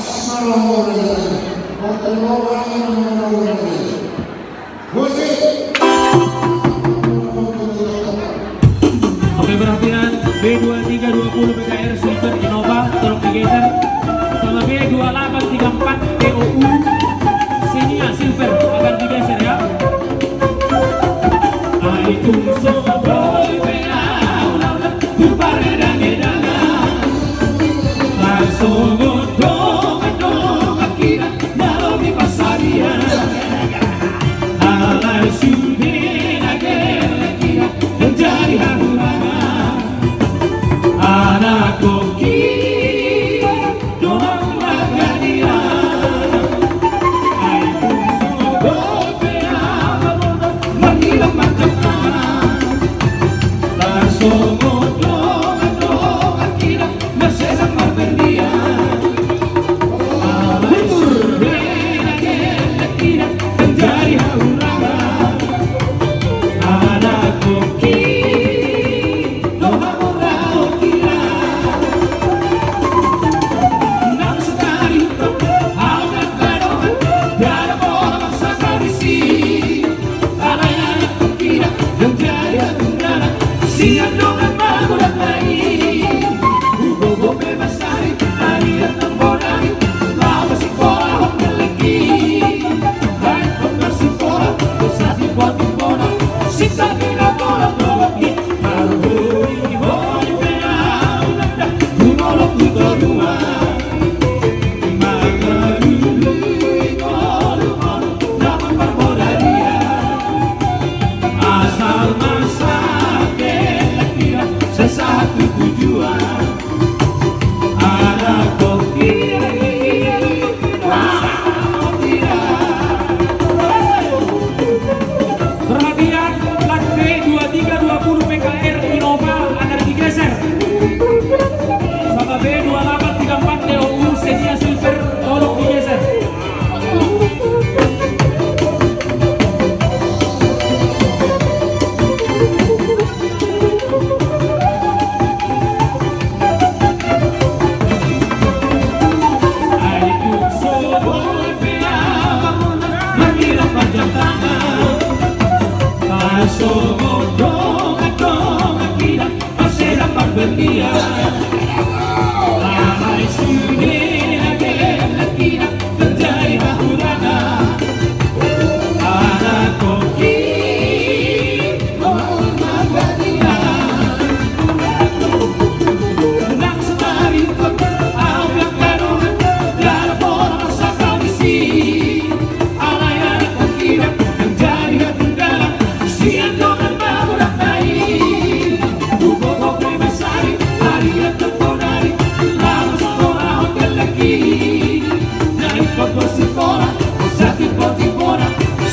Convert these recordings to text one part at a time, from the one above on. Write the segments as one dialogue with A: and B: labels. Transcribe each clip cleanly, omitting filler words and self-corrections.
A: Oke, perhatian B2320 PKR Silver Innova tolong digeser sama B2834 TOU Xenia Silver akan digeser ya. Aitung soboy pea ulah tu paredang edangan langsung dong akira nalobi pasaria alai sudah kira menjadi hamurangan anak koki dorang magadian aitung soboy pea menghilang macam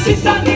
B: Si